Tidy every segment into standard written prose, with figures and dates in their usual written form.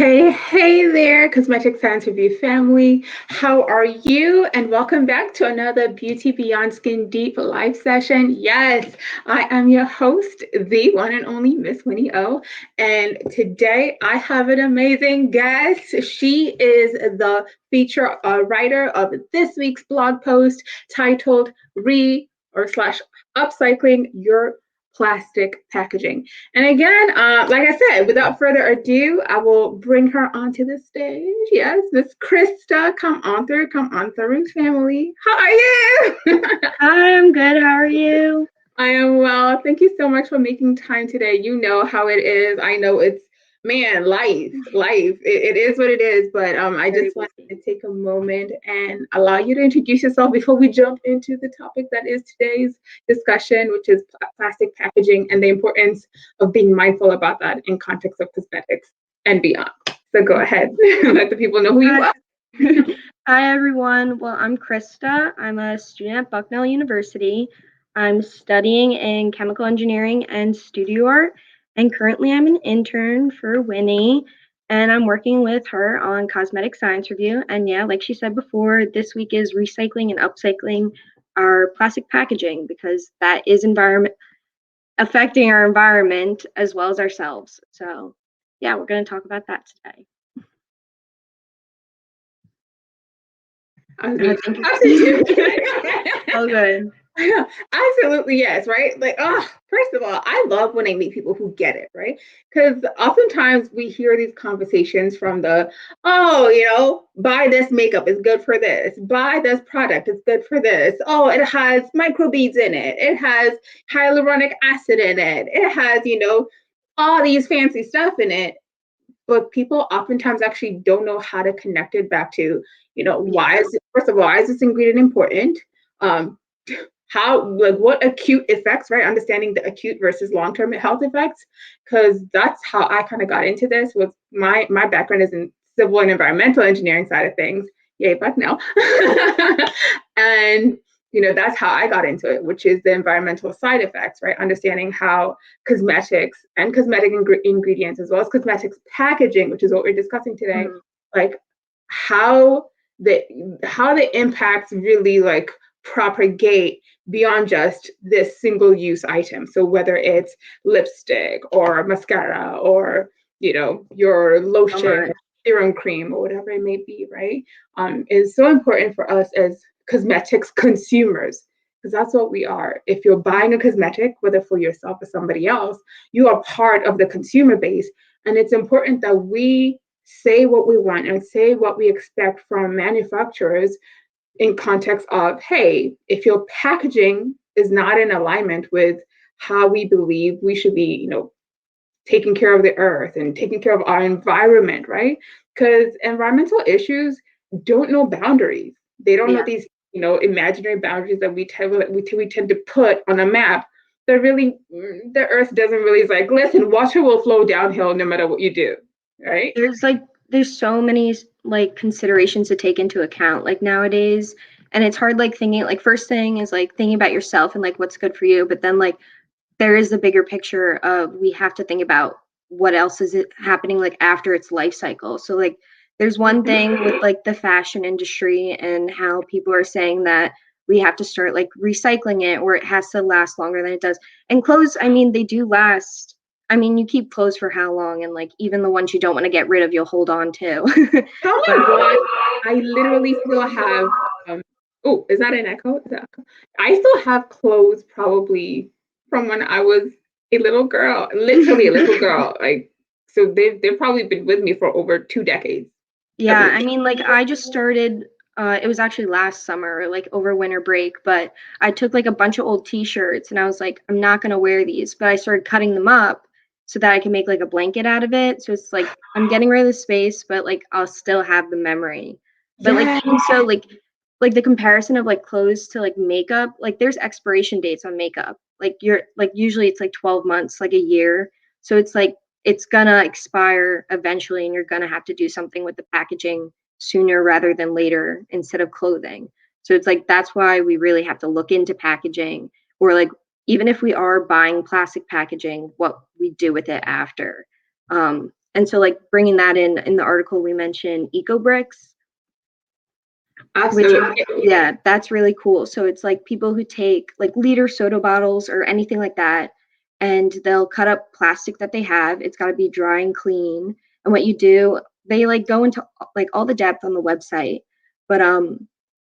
Hey there, Cosmetic Science Review family. How are you? And welcome back to another Beauty Beyond Skin Deep live session. Yes, I am your host, the one and only Miss Winnie O. And today I have an amazing guest. She is the feature writer of this week's blog post titled Re or slash Upcycling Your Plastic Packaging. And again, like I said, without further ado, I will bring her onto the stage. Yes, Miss Crista, come on through, family. How are you? Hi, I'm good. How are you? I am well. Thank you so much for making time today. You know how it is. I know it's man, life. It is what it is. But I Very just wanted busy. to take a moment and allow you to introduce yourself before we jump into the topic that is today's discussion, which is plastic packaging and the importance of being mindful about that in context of cosmetics and beyond. So go ahead, let the people know who you Hi. are. Hi, everyone. Well, I'm Krista. I'm a student at Bucknell University. I'm studying in chemical engineering and studio art, and currently I'm an intern for Winnie, and I'm working with her on cosmetic science review. And yeah, like she said before, this week is recycling and upcycling our plastic packaging because that is environment affecting our environment as well as ourselves. So yeah, we're going to talk about that today. I was Oh, being thank substitute. you. Oh, good. Absolutely, yes, right? Like, oh, first of all, I love when I meet people who get it, right? Because oftentimes we hear these conversations from oh, buy this makeup is good for this, buy this product is good for this. Oh, it has microbeads in it, it has hyaluronic acid in it, it has, all these fancy stuff in it. But people oftentimes actually don't know how to connect it back to, why Yeah. is it, first of all, why is this ingredient important? Um, how like what acute effects, right? Understanding the acute versus long-term health effects, because that's how I kind of got into this. With my background is in civil and environmental engineering side of things. Yay, but no. And that's how I got into it, which is the environmental side effects, right? Understanding how cosmetics and cosmetic ingredients, as well as cosmetics packaging, which is what we're discussing today, Mhm. like how the impacts really like propagate beyond just this single use item. So whether it's lipstick or mascara or your So lotion much. or serum cream or whatever it may be, right? Is so important for us as cosmetics consumers, because that's what we are. If you're buying a cosmetic, whether for yourself or somebody else, you are part of the consumer base. And it's important that we say what we want and say what we expect from manufacturers in context of, hey, if your packaging is not in alignment with how we believe we should be, taking care of the earth and taking care of our environment, right? Because environmental issues don't know boundaries. They don't know Yeah. these, imaginary boundaries that we tend to put on a map. That really, the earth doesn't really is like, listen, water will flow downhill no matter what you do, right? There's like there's so many like considerations to take into account like nowadays, and it's hard like thinking like first thing is like thinking about yourself and like what's good for you, but then like there is the bigger picture of we have to think about what else is it happening like after its life cycle. So like there's one thing with like the fashion industry and how people are saying that we have to start like recycling it or it has to last longer than it does. And clothes, I mean, they do last. I mean, you keep clothes for how long? And like even the ones you don't want to get rid of, you'll hold on to. Oh But my God. I literally still have, oh, is that an echo? Is that echo? I still have clothes probably from when I was a little girl, literally a little girl. Like, so they've probably been with me for over 2 decades, at Yeah, least. I mean, like I just started it was actually last summer, like over winter break, but I took like a bunch of old t-shirts and I was like, I'm not gonna wear these, but I started cutting them up so that I can make like a blanket out of it. So it's like I'm getting rid of the space, but like I'll still have the memory. But like Yeah. even so, like the comparison of like clothes to like makeup, like there's expiration dates on makeup. Like you're like usually it's like 12 months, like a year. So it's like it's gonna expire eventually and you're gonna have to do something with the packaging sooner rather than later instead of clothing. So it's like that's why we really have to look into packaging or like even if we are buying plastic packaging, what we do with it after. And so like bringing that in the article, we mentioned eco bricks, which Absolutely. yeah, that's really cool. So it's like people who take like liter soda bottles or anything like that, and they'll cut up plastic that they have. It's got to be dry and clean. And what you do, they like go into like all the depth on the website, but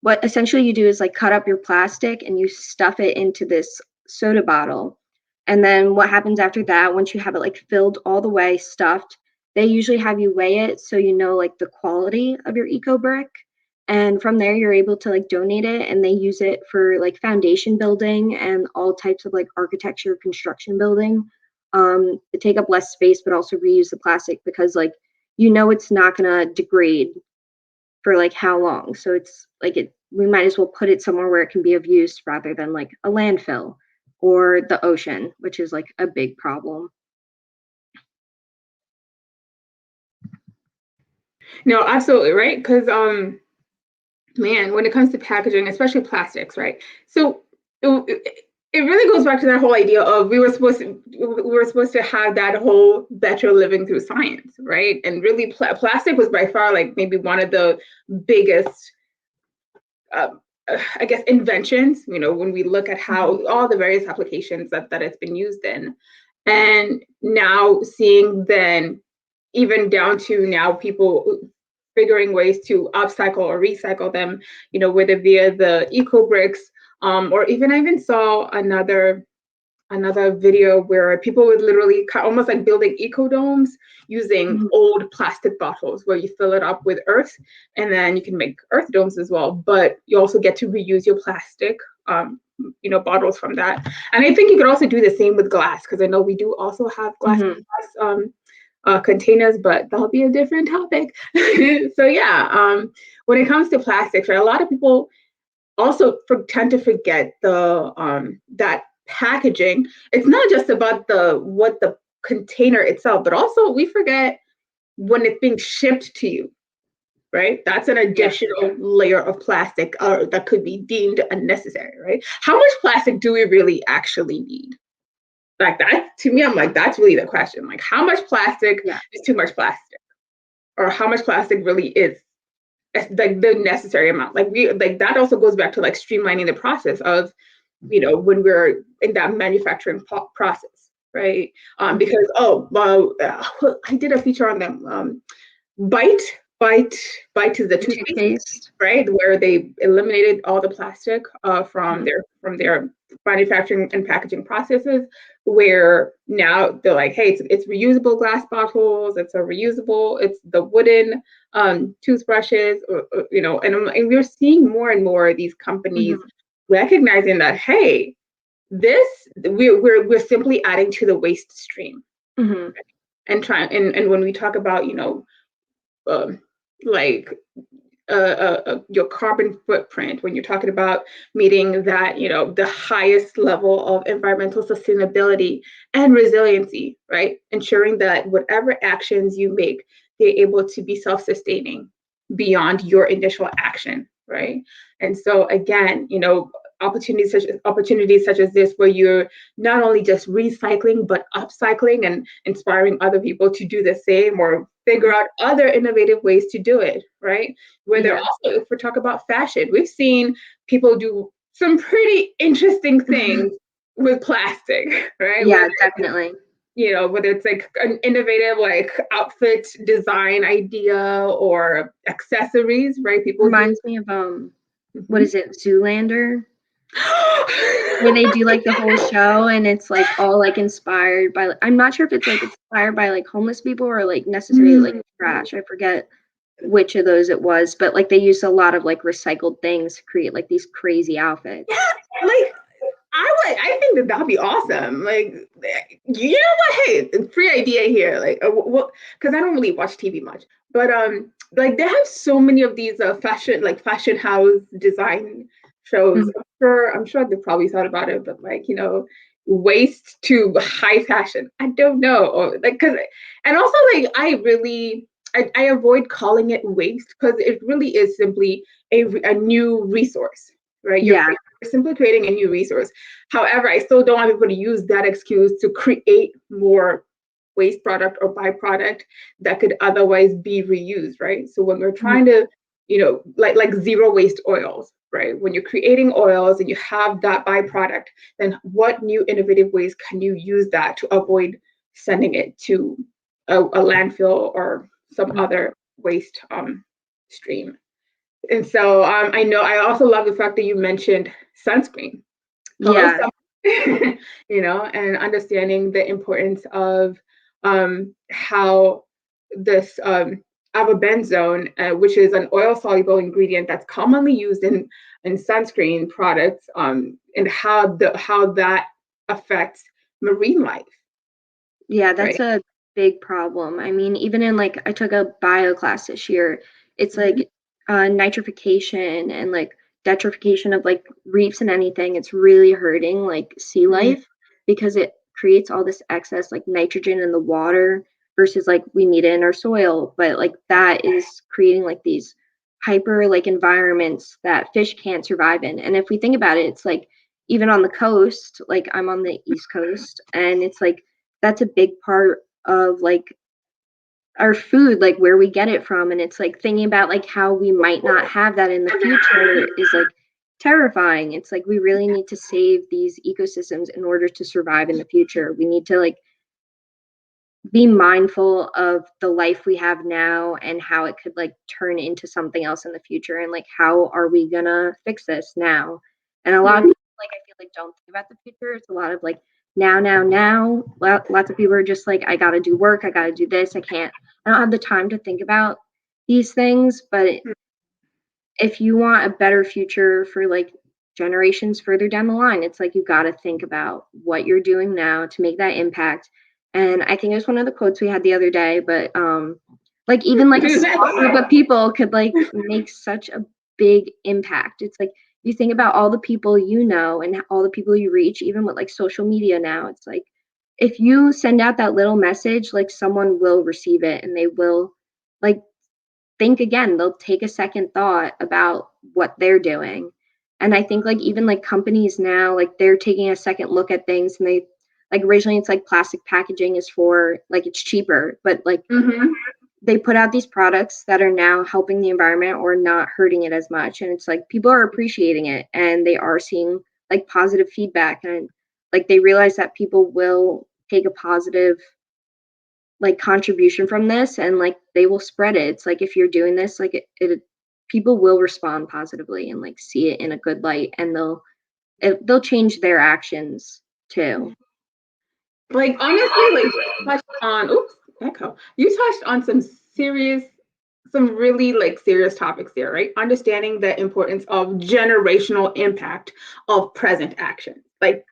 what essentially you do is like cut up your plastic and you stuff it into this soda bottle. And then what happens after that, once you have it like filled all the way, stuffed, they usually have you weigh it so you know like the quality of your eco brick. And from there you're able to like donate it, and they use it for like foundation building and all types of like architecture construction building, to take up less space but also reuse the plastic, because like it's not going to degrade for like how long. So it's like we might as well put it somewhere where it can be of use rather than like a landfill or the ocean, which is like a big problem. No, absolutely, right? Because man, when it comes to packaging, especially plastics, right? So it really goes back to that whole idea of we were supposed to have that whole better living through science, right? And really, plastic was by far like maybe one of the biggest, uh, I guess, inventions. When we look at how all the various applications that it's been used in, and now seeing then even down to now people figuring ways to upcycle or recycle them, whether via the eco bricks, or even I even saw another video where people would literally almost like building eco domes using old plastic bottles where you fill it up with earth, and then you can make earth domes as well, but you also get to reuse your plastic bottles from that. And I think you could also do the same with glass, because I know we do also have glass containers, but that'll be a different topic. So yeah, when it comes to plastics, right, a lot of people also tend to forget that packaging. It's not just about the container itself, but also we forget when it's being shipped to you, right? That's an additional layer of plastic that could be deemed unnecessary, right? How much plastic do we really actually need? Like that, to me, I'm like, that's really the question. Like, how much plastic is too much plastic? Or how much plastic really is like the necessary amount? Like that also goes back to like streamlining the process of, when we're in that manufacturing process, right? Because I did a feature on them. Bite, Bite, Bite is the toothpaste, right? Where they eliminated all the plastic from their manufacturing and packaging processes. Where now they're like, hey, it's reusable glass bottles, it's the wooden toothbrushes, and we're seeing more and more of these companies recognizing that, hey, we're simply adding to the waste stream, and when we talk about like your carbon footprint, when you're talking about meeting that the highest level of environmental sustainability and resiliency, right, ensuring that whatever actions you make, they're able to be self-sustaining beyond your initial action, right? And so again, opportunities such as this, where you're not only just recycling but upcycling and inspiring other people to do the same or figure out other innovative ways to do it, right? Where they're also, if we talk about fashion, we've seen people do some pretty interesting things with plastic, right? Yeah, definitely. Whether it's like an innovative like outfit design idea or accessories, right? People reminds me of what is it, Zoolander? Where they do like the whole show, and it's like all like inspired by, I'm not sure if it's like inspired by like homeless people or like necessarily like trash. I forget which of those it was, but like they use a lot of like recycled things to create like these crazy outfits. Yeah, like I think that'd be awesome. Like, you know what? Hey, free idea here. Like, because I don't really watch TV much, but like they have so many of these fashion house design shows. I'm sure they probably thought about it, but like waste to high fashion. I don't know, or like and also like I avoid calling it waste, because it really is simply a new resource, right? You're simply creating a new resource. However, I still don't want people to use that excuse to create more waste product or byproduct that could otherwise be reused, right? So when we're trying to, like zero waste oils, right? When you're creating oils and you have that byproduct, then what new innovative ways can you use that to avoid sending it to a landfill or some other waste stream? And so I know I also love the fact that you mentioned sunscreen. Hello, Yeah. and understanding the importance of how this avobenzone, which is an oil soluble ingredient that's commonly used in sunscreen products, and how that affects marine life, Yeah, that's right? a big problem. I mean, even in like I took a bio class this year, it's Mhm. like nitrification and like detrification of like reefs and anything. It's really hurting like sea Mhm. life because it creates all this excess like nitrogen in the water versus like we need it in our soil. But like that is creating like these hyper like environments that fish can't survive in. And if we think about it, it's like even on the coast, like I'm on the East Coast, and it's like that's a big part of like our food, like where we get it from. And it's like thinking about like how we might not have that in the future is like terrifying. It's like we really need to save these ecosystems in order to survive in the future. We need to like be mindful of the life we have now and how it could like turn into something else in the future, and like how are we gonna fix this now. And a lot of Mhm. people, like I feel like, don't think about the future. It's a lot of like now. Lots of people are just like, I gotta do work, I gotta do this, I don't have the time to think about these things. But if you want a better future for like generations further down the line, it's like you got to think about what you're doing now to make that impact. And I think it was one of the quotes we had the other day, but like even like a small group of people could like make such a big impact. It's like you think about all the people you know and all the people you reach, even with like social media now. It's like if you send out that little message, like someone will receive it and they will like think again. They'll take a second thought about what they're doing. And I think like even like companies now, like they're taking a second look at things, and they like originally it's like plastic packaging is for like it's cheaper, but like Mhm. they put out these products that are now helping the environment or not hurting it as much. And it's like people are appreciating it and they are seeing like positive feedback, and like they realize that people will take a positive like contribution from this, and like they will spread it. It's like if you're doing this, like it people will respond positively and like see it in a good light, and they'll change their actions too. Like honestly, like touched on oops, echo. You touched on some really like serious topics there, right? Understanding the importance of generational impact of present action. Like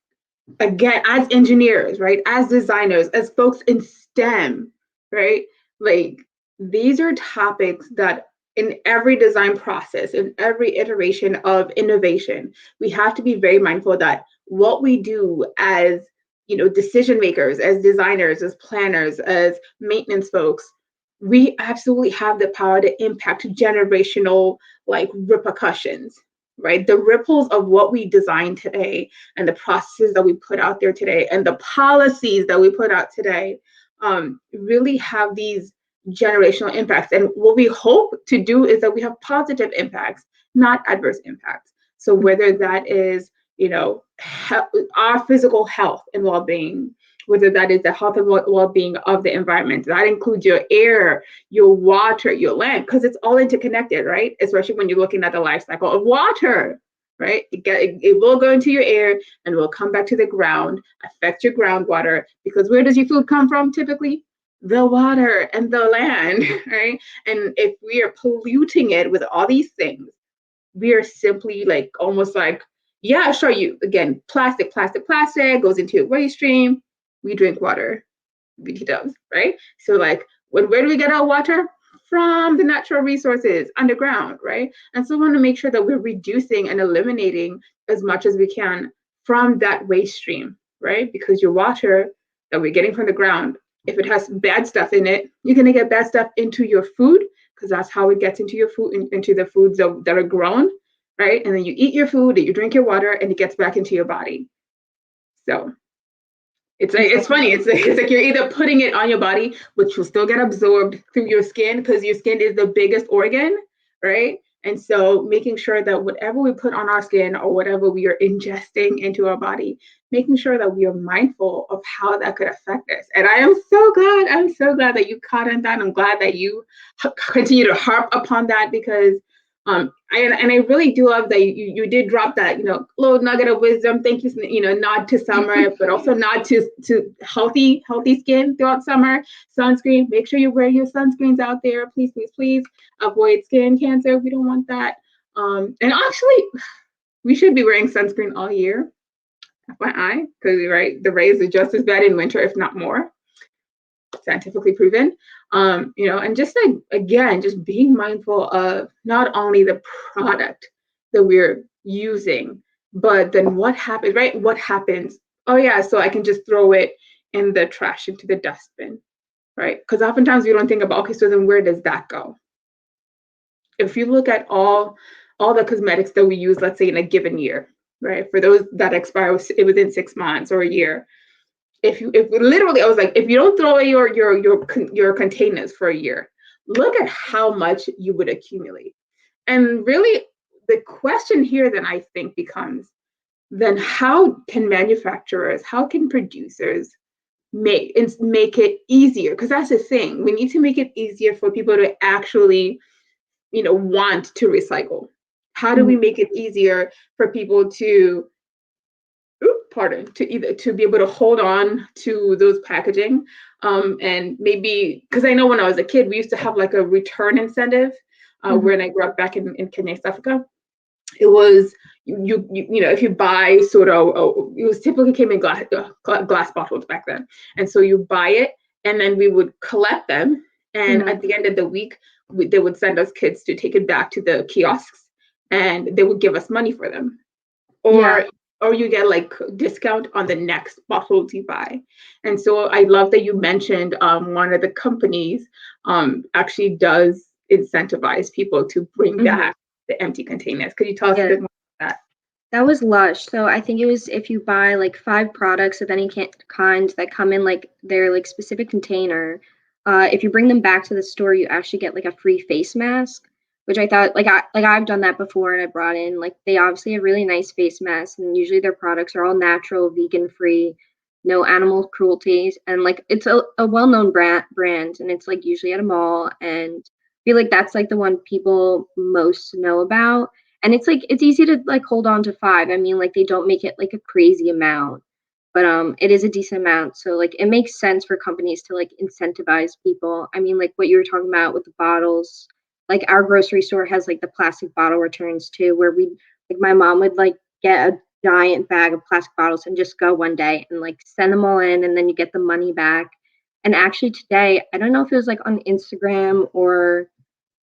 again, as engineers, right? As designers, as folks in STEM, right? Like these are topics that in every design process, in every iteration of innovation, we have to be very mindful that what we do as decision makers, as designers, as planners, as maintenance folks, we absolutely have the power to impact generational like repercussions, right? The ripples of what we design today and the processes that we put out there today and the policies that we put out today really have these generational impacts. And what we hope to do is that we have positive impacts, not adverse impacts. So whether that is, our physical health and well-being, whether that is the health and well-being of the environment, that includes your air, your water, your land, because it's all interconnected, right? Especially when you're looking at the life cycle of water, right? It will go into your air and will come back to the ground, affect your groundwater, because where does your food come from typically? The water and the land, right? And if we are polluting it with all these things, we are simply like almost like, yeah, sure, you again, plastic goes into a waste stream. We drink water, BT dubs, right? So like where do we get our water? From the natural resources underground, right? And so we want to make sure that we're reducing and eliminating as much as we can from that waste stream, right? Because your water that we're getting from the ground, if it has bad stuff in it, you're going to get bad stuff into your food because that's how it gets into your food, into the foods that are grown, right? And then you eat your food, and you drink your water, and it gets back into your body. So It's funny. It's like you're either putting it on your body, which will still get absorbed through your skin because your skin is the biggest organ, right? And so making sure that whatever we put on our skin or whatever we are ingesting into our body, making sure that we are mindful of how that could affect us. And I'm so glad that you caught on that. I'm glad that you continue to harp upon that because I really do love that you did drop that, little nugget of wisdom. Thank you, nod to summer, but also nod to healthy skin throughout summer. Sunscreen, make sure you wear your sunscreens out there. Please, please, please avoid skin cancer. We don't want that. And actually, we should be wearing sunscreen all year. FYI, because right, the rays are just as bad in winter, if not more, scientifically proven. And just like again, just being mindful of not only the product that we're using, but then what happens, right? What happens? Oh yeah, so I can just throw it in the trash into the dustbin, right? Because oftentimes we don't think about, okay, so then where does that go? If you look at all the cosmetics that we use, let's say in a given year, right? For those that expire within 6 months or a year, if literally, I was like, if you don't throw away your containers for a year, look at how much you would accumulate. And really, the question here then I think becomes, then how can manufacturers, how can producers make it easier? Because that's the thing, we need to make it easier for people to actually, want to recycle. How do we make it easier for people to to be able to hold on to those packaging, and maybe because I know when I was a kid we used to have like a return incentive, when I grew up back in Kenya, East Africa. It was if you buy soda, it was typically came in glass bottles back then, and so you buy it and then we would collect them, and at the end of the week they would send us kids to take it back to the kiosks and they would give us money for them, Yeah. or you get like discount on the next bottles you buy. And so I love that you mentioned, one of the companies actually does incentivize people to bring back the empty containers. Could you tell us a Yeah. bit more about that? That was Lush. So I think it was if you buy like 5 products of any kind that come in like their like specific container, if you bring them back to the store, you actually get like a free face mask, which I thought I've done that before and I brought in like they obviously have really nice face masks and usually their products are all natural, vegan free, no animal cruelties, and like it's a well-known brand and it's like usually at a mall, and I feel like that's like the one people most know about, and it's like it's easy to like hold on to 5. I mean, like they don't make it like a crazy amount, but it is a decent amount. So like it makes sense for companies to like incentivize people. I mean, like what you were talking about with the bottles, like our grocery store has like the plastic bottle returns too, where we like my mom would like get a giant bag of plastic bottles and just go one day and like send them all in and then you get the money back. And actually today, I don't know if it was like on Instagram or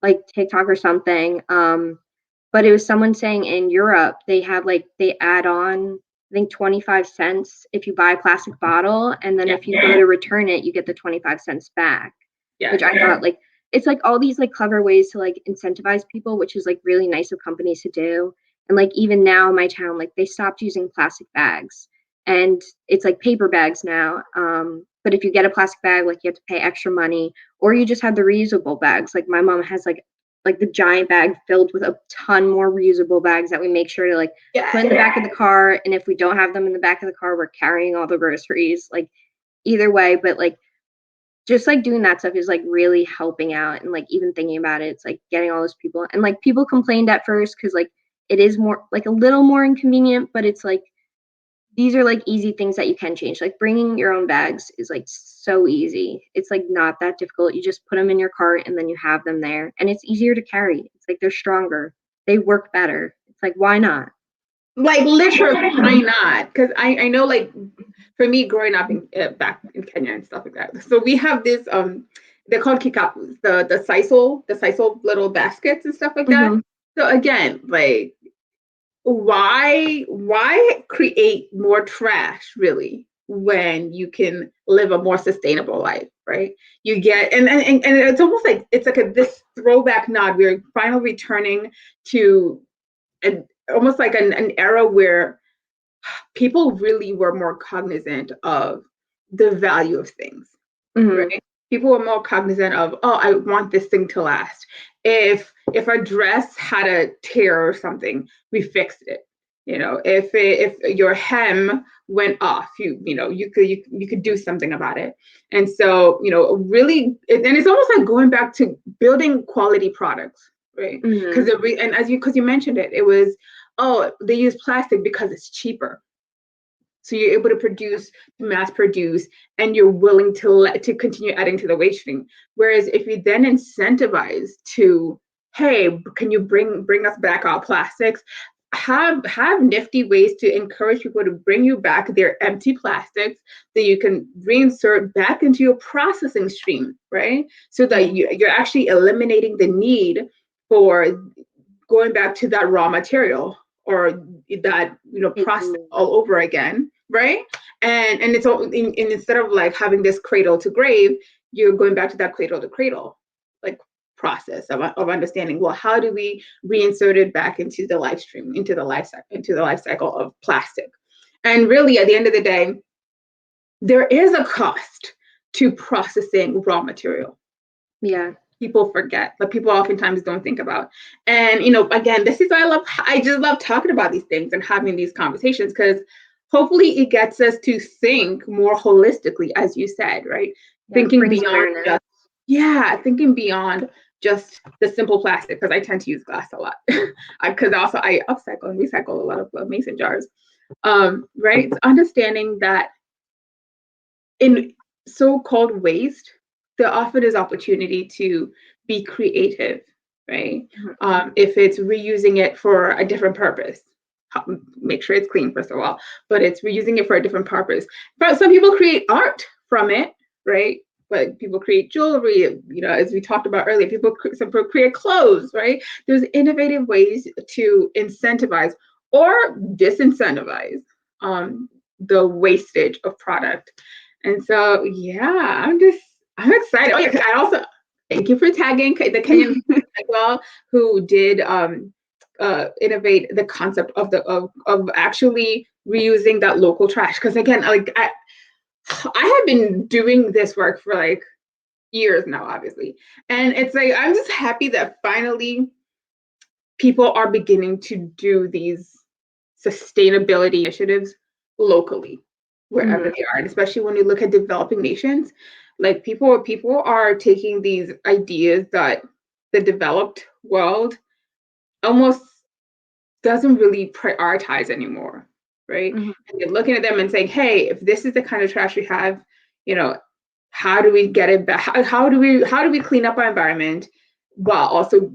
like TikTok or something. But it was someone saying in Europe they have like they add on I think 25 cents if you buy a plastic bottle, and then Yeah. if you go to return it, you get the 25 cents back. Yeah. Which I thought like it's like all these like clever ways to like incentivize people, which is like really nice of companies to do. And like even now in my town, like they stopped using plastic bags and it's like paper bags now. But if you get a plastic bag, like you have to pay extra money, or you just have the reusable bags. Like my mom has like the giant bag filled with a ton more reusable bags that we make sure to like put in the back of the car. And if we don't have them in the back of the car, we're carrying all the groceries. Like either way, but like just like doing that stuff is like really helping out, and like even thinking about it, it's like getting all those people, and like people complained at first because like it is more like a little more inconvenient, but it's like these are like easy things that you can change. Like bringing your own bags is like so easy. It's like not that difficult. You just put them in your cart and then you have them there, and it's easier to carry. It's like they're stronger, they work better. It's like why not? Like literally, why not? Because I know, like for me, growing up back in Kenya and stuff like that. So we have this they're called kikapus, the sisal little baskets and stuff like that. Mm-hmm. So again, like why create more trash really when you can live a more sustainable life, right? You get and it's almost like it's like this throwback nod. We're finally returning to an almost like an era where people really were more cognizant of the value of things, right? People were more cognizant of, oh, I want this thing to last. If a dress had a tear or something, we fixed it. If your hem went off, you could do something about it. And so, really, and it's almost like going back to building quality products, right? Because because you mentioned it, it was, oh, they use plastic because it's cheaper. So you're able to mass produce, and you're willing to continue adding to the waste stream. Whereas if you then incentivize to, hey, can you bring us back our plastics? Have nifty ways to encourage people to bring you back their empty plastics that you can reinsert back into your processing stream, right? So that you're actually eliminating the need for going back to that raw material or that process all over again, right? And it's all instead of like having this cradle to grave, you're going back to that cradle to cradle like process of understanding, well, how do we reinsert it back into the life stream, into the life cycle of plastic? And really, at the end of the day, there is a cost to processing raw material. Yeah. People forget, but people oftentimes don't think about. And again, this is why I just love talking about these things and having these conversations, because hopefully it gets us to think more holistically, as you said, right? Thinking beyond thinking beyond just the simple plastic, because I tend to use glass a lot. Because also I upcycle and recycle a lot of mason jars. Right? It's understanding that in so-called waste, there often is opportunity to be creative, right? If it's reusing it for a different purpose, make sure it's clean, first of all, but it's reusing it for a different purpose. But some people create art from it, right? But people create jewelry, as we talked about earlier, some people create clothes, right? There's innovative ways to incentivize or disincentivize the wastage of product. And so, yeah, I'm excited. Oh yeah, I also thank you for tagging the Kenyan as well, who did innovate the concept of actually reusing that local trash. Because again, like I have been doing this work for like years now, obviously, and it's like I'm just happy that finally people are beginning to do these sustainability initiatives locally, wherever they are, and especially when you look at developing nations, like people are taking these ideas that the developed world almost doesn't really prioritize anymore, right? And they're looking at them and saying, hey, if this is the kind of trash we have, how do we get it back? How do we clean up our environment while also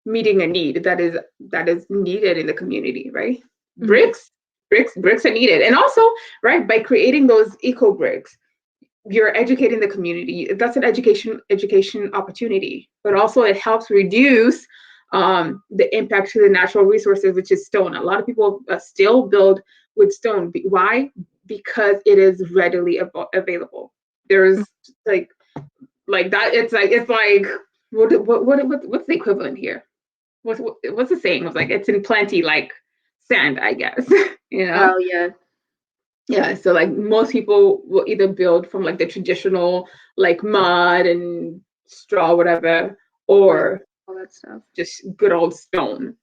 meeting a need that is needed in the community, right? Bricks are needed. And also, right, by creating those eco bricks, you're educating the community. That's an education opportunity, but also it helps reduce the impact to the natural resources, which is stone. A lot of people still build with stone. Why? Because it is readily available. There's like that. It's like what's the equivalent here? What's the saying? It's like it's in plenty, like sand, I guess. Oh yeah. Yeah, so like most people will either build from like the traditional like mud and straw, whatever, or all that stuff, just good old stone.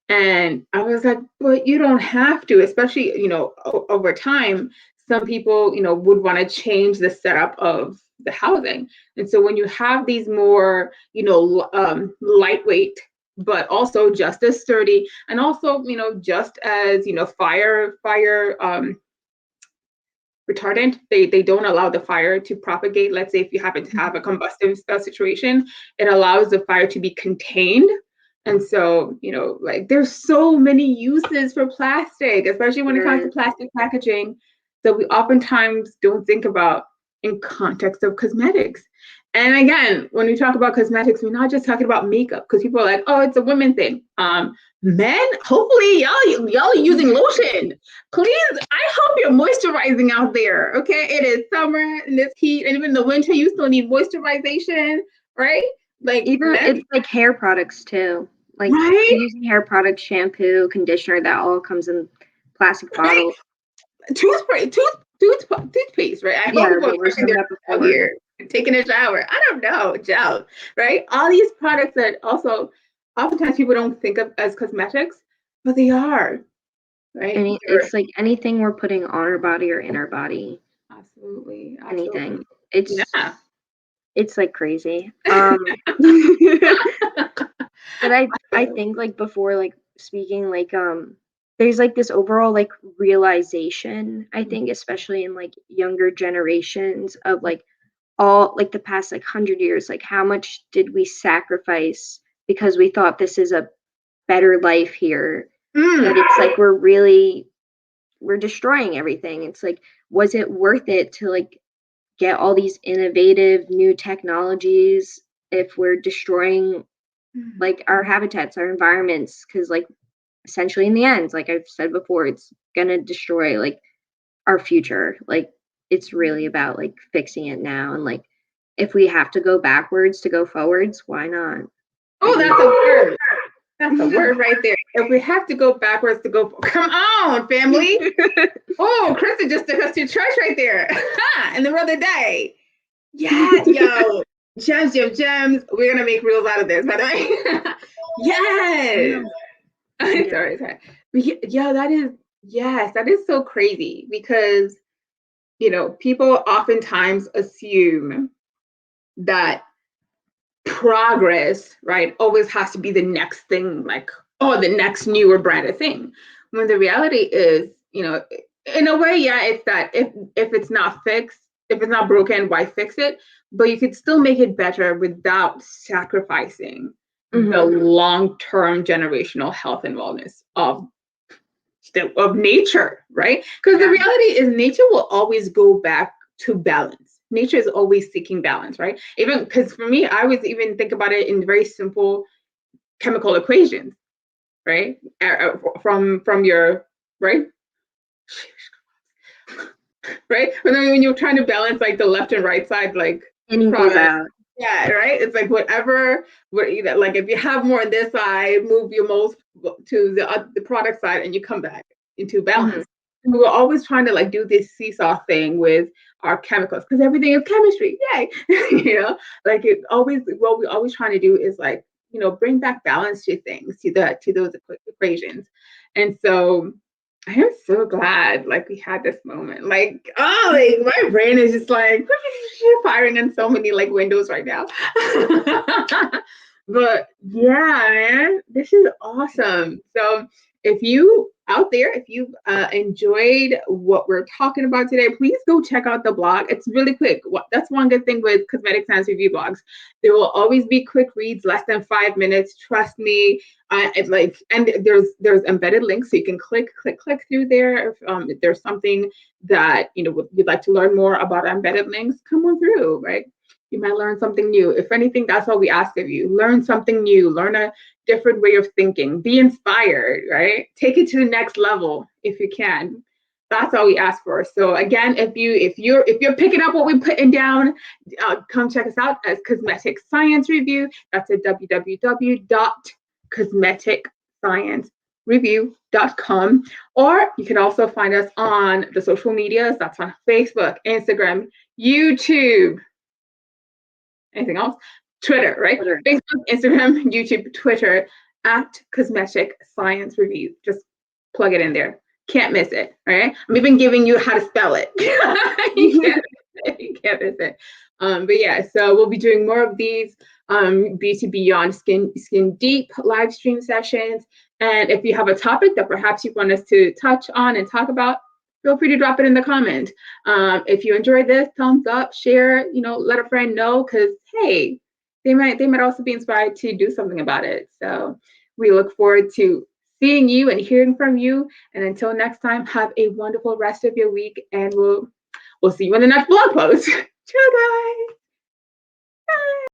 And I was like, but you don't have to, especially over time. Some people would want to change the setup of the housing, and so when you have these more lightweight but also just as sturdy, and also just as fire retardant, they don't allow the fire to propagate. Let's say if you happen to have a combustive situation, it allows the fire to be contained. And so like there's so many uses for plastic, especially when it comes to plastic packaging, that we oftentimes don't think about in context of cosmetics. And again, when we talk about cosmetics, we're not just talking about makeup, because people are like, oh, it's a women thing. Men, hopefully y'all are using lotion. Please, I hope you're moisturizing out there. Okay, it is summer and it's heat, and even in the winter, you still need moisturization, right? Like even it's like hair products too. Like using hair products, shampoo, conditioner, that all comes in plastic bottles. Toothpaste, toothpaste, right? I hope Yeah, people are they were brushing saying their that teeth out before. here, taking a shower. I don't know, gel, right? All these products that also oftentimes people don't think of as cosmetics, but they are, right? And it's like anything we're putting on our body or in our body, Absolutely, anything. absolutely. It's Yeah. it's like crazy. But I think like before like speaking like there's like this overall like realization, I think, especially in like younger generations of like all like the past like 100 years, like how much did we sacrifice because we thought this is a better life here, Mm. that it's like we're destroying everything. It's like, was it worth it to like get all these innovative new technologies if we're destroying like our habitats, our environments? Because like essentially in the end, like I've said before, it's gonna destroy like our future. Like it's really about like fixing it now, and like if we have to go backwards to go forwards, why not? Oh, that's a word. That's a word right there. If we have to go backwards to go, come on, family. Oh, Krista just took us to church right there in the middle of the day. Yes, yo, gems. We're gonna make reels out of this, by the way. Yes. Yeah. Sorry. Yeah, that is yes, that is so crazy because people oftentimes assume that progress, right, always has to be the next thing, like, oh, the next newer, brighter thing. When the reality is, in a way, yeah, it's that if it's not fixed, if it's not broken, why fix it? But you could still make it better without sacrificing the long-term generational health and wellness of nature, right? Because the reality is nature will always go back to balance. Nature is always seeking balance, right? Even because for me, I was even think about it in very simple chemical equations, right? From your right, right. When you're trying to balance like the left and right side, like It equals product, out. yeah, right. It's like whatever. Like if you have more on this side, move your most to the product side, and you come back into balance. And we're always trying to like do this seesaw thing with our chemicals because everything is chemistry. Yay, like it always. What we're always trying to do is like bring back balance to things to those equations, and so I am so glad like we had this moment. Like, oh, like my brain is just like firing in so many like windows right now. But yeah, man, this is awesome. So if you out there, if you enjoyed what we're talking about today, please go check out the blog. It's really quick. That's one good thing with cosmetic science review blogs. There will always be quick reads, less than 5 minutes. Trust me. And there's embedded links, so you can click through there. If there's something that you'd like to learn more about embedded links, come on through, right? You might learn something new. If anything, that's all we ask of you. Learn something new. Learn a different way of thinking. Be inspired, right? Take it to the next level if you can. That's all we ask for. So again, if you're picking up what we're putting down, come check us out as Cosmetic Science Review. That's at www.cosmeticsciencereview.com. Or you can also find us on the social medias. That's on Facebook, Instagram, YouTube. Anything else? Twitter, right? Twitter. Facebook, Instagram, YouTube, Twitter at Cosmetic Science Review. Just plug it in there. Can't miss it. Right? I'm even giving you how to spell it. You can't miss it. But yeah, so we'll be doing more of these Beauty Beyond Skin Deep live stream sessions. And if you have a topic that perhaps you want us to touch on and talk about, feel free to drop it in the comment. If you enjoyed this, thumbs up, share, let a friend know, because hey, they might also be inspired to do something about it. So we look forward to seeing you and hearing from you. And until next time, have a wonderful rest of your week, and we'll see you in the next blog post. Ciao, guys. Bye.